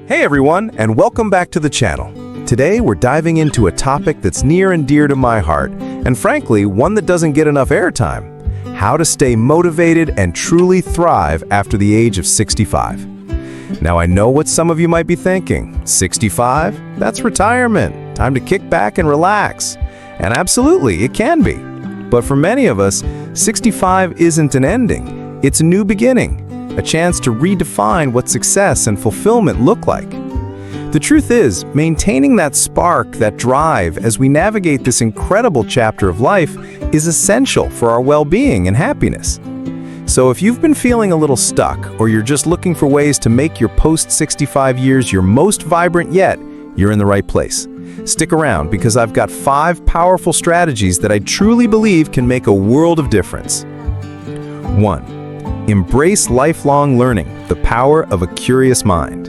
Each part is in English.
Hey everyone, and welcome back to the channel. Today we're diving into a topic that's near and dear to my heart, and frankly, one that doesn't get enough airtime: how to stay motivated and truly thrive after the age of 65. Now I know what some of you might be thinking. 65? That's retirement. Time to kick back and relax. And absolutely, it can be. But for many of us, 65 isn't an ending. It's a new beginning. A chance to redefine what success and fulfillment look like. The truth is, maintaining that spark, that drive, as we navigate this incredible chapter of life is essential for our well-being and happiness. So if you've been feeling a little stuck, or you're just looking for ways to make your post-65 years your most vibrant yet, you're in the right place. Stick around, because I've got 5 powerful strategies that I truly believe can make a world of difference. 1. Embrace lifelong learning, the power of a curious mind.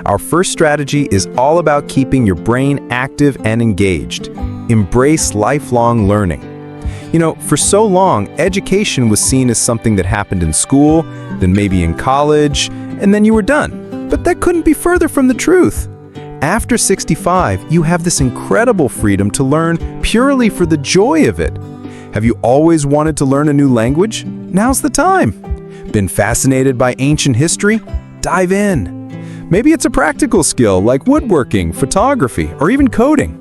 Our first strategy is all about keeping your brain active and engaged. Embrace lifelong learning. You know, for so long, education was seen as something that happened in school, then maybe in college, and then you were done. But that couldn't be further from the truth. After 65, you have this incredible freedom to learn purely for the joy of it. Have you always wanted to learn a new language? Now's the time. Been fascinated by ancient history? Dive in. Maybe it's a practical skill like woodworking, photography, or even coding.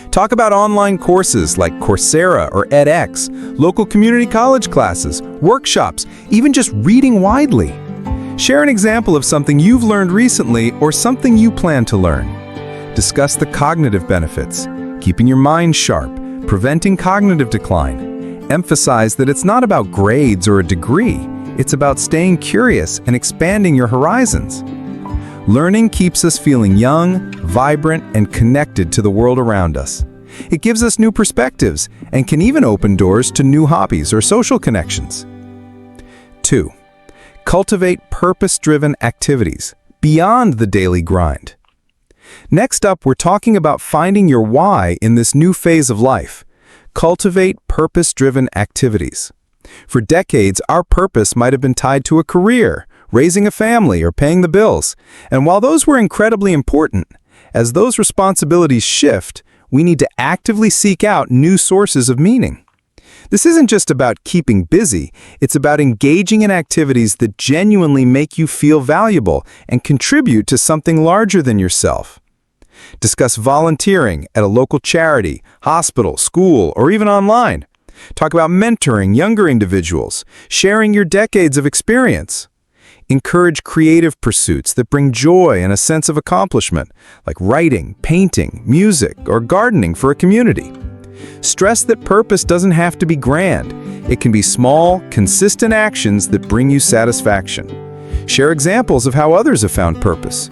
Talk about online courses like Coursera or edX, local community college classes, workshops, even just reading widely. Share an example of something you've learned recently or something you plan to learn. Discuss the cognitive benefits, keeping your mind sharp, preventing cognitive decline. Emphasize that it's not about grades or a degree. It's about staying curious and expanding your horizons. Learning keeps us feeling young, vibrant, and connected to the world around us. It gives us new perspectives and can even open doors to new hobbies or social connections. 2. Cultivate purpose-driven activities beyond the daily grind. Next up, we're talking about finding your why in this new phase of life. Cultivate purpose-driven activities. For decades, our purpose might have been tied to a career, raising a family, or paying the bills. And while those were incredibly important, as those responsibilities shift, we need to actively seek out new sources of meaning. This isn't just about keeping busy, it's about engaging in activities that genuinely make you feel valuable and contribute to something larger than yourself. Discuss volunteering at a local charity, hospital, school, or even online. Talk about mentoring younger individuals, sharing your decades of experience. Encourage creative pursuits that bring joy and a sense of accomplishment, like writing, painting, music, or gardening for a community. Stress that purpose doesn't have to be grand. It can be small, consistent actions that bring you satisfaction. Share examples of how others have found purpose.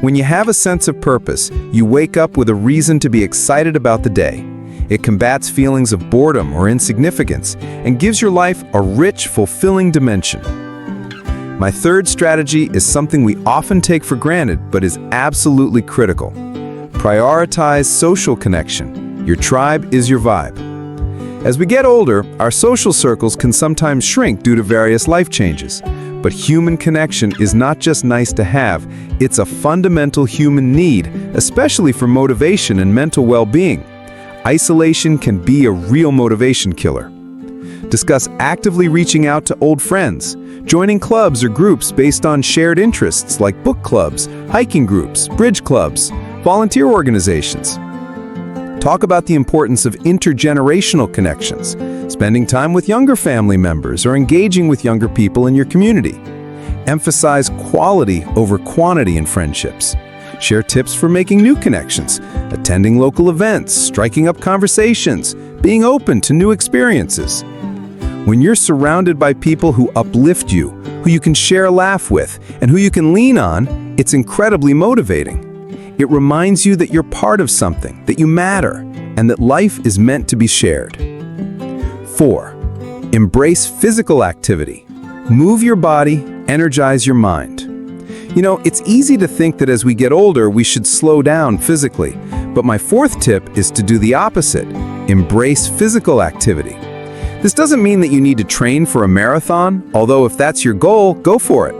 When you have a sense of purpose, you wake up with a reason to be excited about the day. It combats feelings of boredom or insignificance and gives your life a rich, fulfilling dimension. My third strategy is something we often take for granted but is absolutely critical. Prioritize social connection. Your tribe is your vibe. As we get older, our social circles can sometimes shrink due to various life changes. But human connection is not just nice to have, it's a fundamental human need, especially for motivation and mental well-being. Isolation can be a real motivation killer. Discuss actively reaching out to old friends, joining clubs or groups based on shared interests like book clubs, hiking groups, bridge clubs, volunteer organizations. Talk about the importance of intergenerational connections, spending time with younger family members or engaging with younger people in your community. Emphasize quality over quantity in friendships. Share tips for making new connections, attending local events, striking up conversations, being open to new experiences. When you're surrounded by people who uplift you, who you can share a laugh with, and who you can lean on, it's incredibly motivating. It reminds you that you're part of something, that you matter, and that life is meant to be shared. 4. Embrace physical activity. Move your body, energize your mind. You know, it's easy to think that as we get older, we should slow down physically. But my fourth tip is to do the opposite. Embrace physical activity. This doesn't mean that you need to train for a marathon, although if that's your goal, go for it.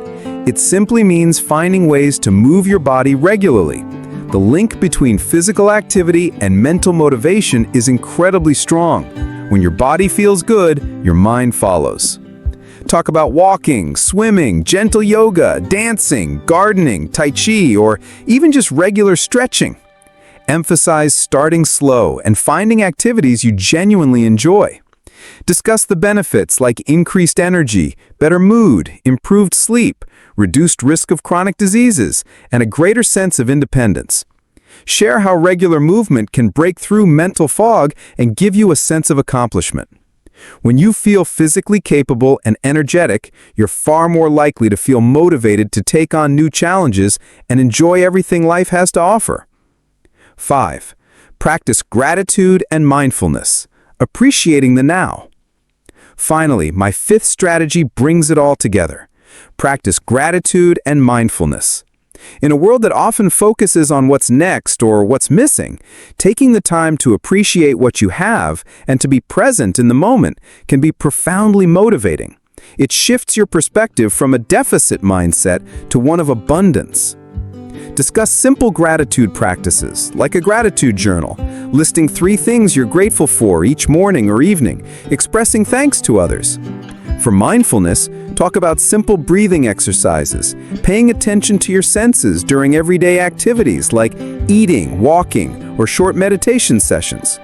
It simply means finding ways to move your body regularly. The link between physical activity and mental motivation is incredibly strong. When your body feels good, your mind follows. Talk about walking, swimming, gentle yoga, dancing, gardening, tai chi, or even just regular stretching. Emphasize starting slow and finding activities you genuinely enjoy. Discuss the benefits like increased energy, better mood, improved sleep, reduced risk of chronic diseases, and a greater sense of independence. Share how regular movement can break through mental fog and give you a sense of accomplishment. When you feel physically capable and energetic, you're far more likely to feel motivated to take on new challenges and enjoy everything life has to offer. 5. Practice gratitude and mindfulness, appreciating the now. Finally, my 5th strategy brings it all together. Practice gratitude and mindfulness. In a world that often focuses on what's next or what's missing, taking the time to appreciate what you have and to be present in the moment can be profoundly motivating. It shifts your perspective from a deficit mindset to one of abundance. Discuss simple gratitude practices, like a gratitude journal, listing 3 things you're grateful for each morning or evening, expressing thanks to others. For mindfulness, talk about simple breathing exercises, paying attention to your senses during everyday activities like eating, walking, or short meditation sessions.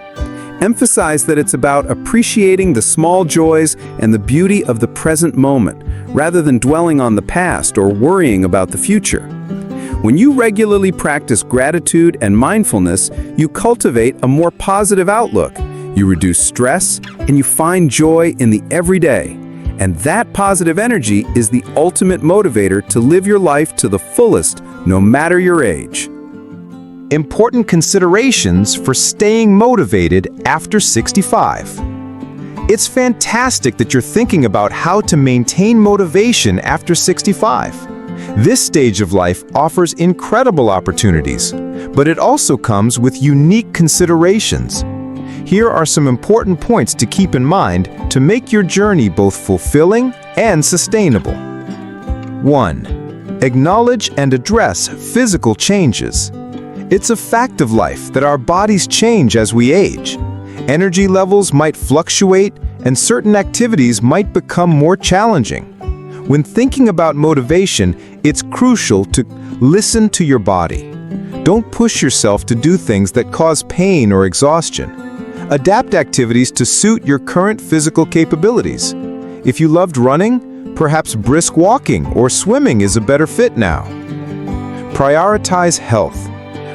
Emphasize that it's about appreciating the small joys and the beauty of the present moment, rather than dwelling on the past or worrying about the future. When you regularly practice gratitude and mindfulness, you cultivate a more positive outlook, you reduce stress, and you find joy in the everyday. And that positive energy is the ultimate motivator to live your life to the fullest, no matter your age. Important considerations for staying motivated after 65. It's fantastic that you're thinking about how to maintain motivation after 65. This stage of life offers incredible opportunities, but it also comes with unique considerations. Here are some important points to keep in mind to make your journey both fulfilling and sustainable. 1. Acknowledge and address physical changes. It's a fact of life that our bodies change as we age. Energy levels might fluctuate, and certain activities might become more challenging. When thinking about motivation, it's crucial to listen to your body. Don't push yourself to do things that cause pain or exhaustion. Adapt activities to suit your current physical capabilities. If you loved running, perhaps brisk walking or swimming is a better fit now. Prioritize health.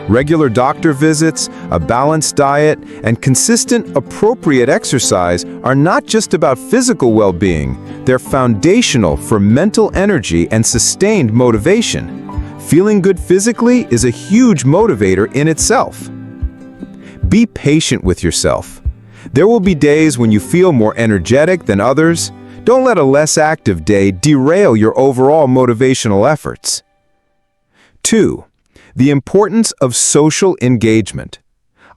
Regular doctor visits, a balanced diet, and consistent, appropriate exercise are not just about physical well-being, they're foundational for mental energy and sustained motivation. Feeling good physically is a huge motivator in itself. Be patient with yourself. There will be days when you feel more energetic than others. Don't let a less active day derail your overall motivational efforts. 2. The importance of social engagement.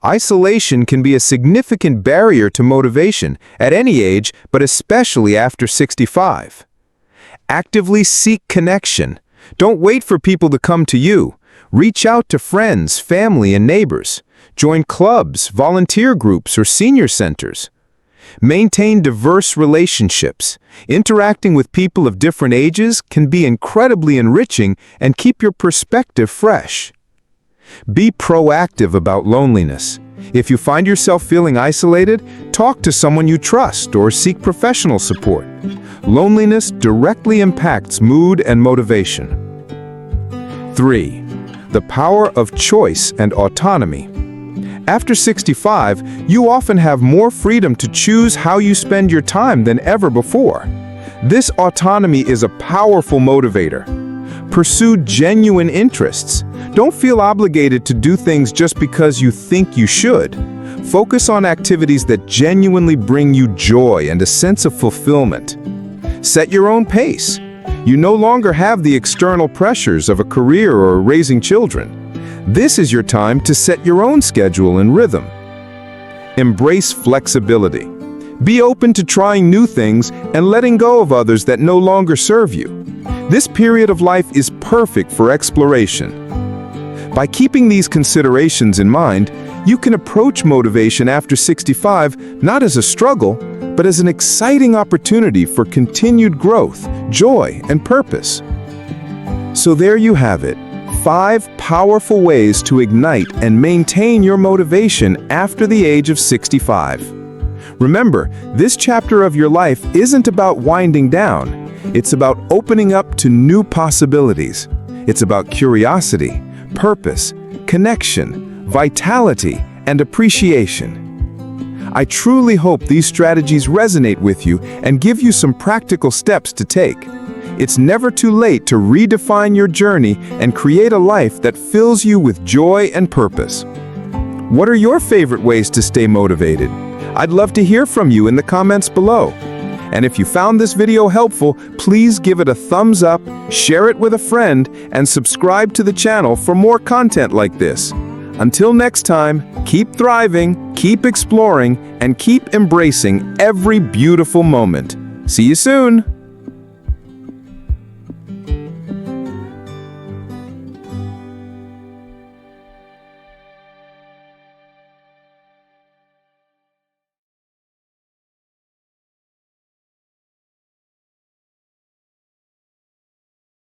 Isolation can be a significant barrier to motivation at any age, but especially after 65. Actively seek connection. Don't wait for people to come to you. Reach out to friends, family, and neighbors. Join clubs, volunteer groups, or senior centers. Maintain diverse relationships. Interacting with people of different ages can be incredibly enriching and keep your perspective fresh. Be proactive about loneliness. If you find yourself feeling isolated, talk to someone you trust or seek professional support. Loneliness directly impacts mood and motivation. 3. The power of choice and autonomy. After 65, you often have more freedom to choose how you spend your time than ever before. This autonomy is a powerful motivator. Pursue genuine interests. Don't feel obligated to do things just because you think you should. Focus on activities that genuinely bring you joy and a sense of fulfillment. Set your own pace. You no longer have the external pressures of a career or raising children. This is your time to set your own schedule and rhythm. Embrace flexibility. Be open to trying new things and letting go of others that no longer serve you. This period of life is perfect for exploration. By keeping these considerations in mind, you can approach motivation after 65 not as a struggle, but as an exciting opportunity for continued growth, joy, and purpose. So there you have it, 5 powerful ways to ignite and maintain your motivation after the age of 65. Remember, this chapter of your life isn't about winding down. It's about opening up to new possibilities. It's about curiosity, purpose, connection, vitality, and appreciation. I truly hope these strategies resonate with you and give you some practical steps to take. It's never too late to redefine your journey and create a life that fills you with joy and purpose. What are your favorite ways to stay motivated? I'd love to hear from you in the comments below. And if you found this video helpful, please give it a thumbs up, share it with a friend, and subscribe to the channel for more content like this. Until next time, keep thriving, keep exploring, and keep embracing every beautiful moment. See you soon!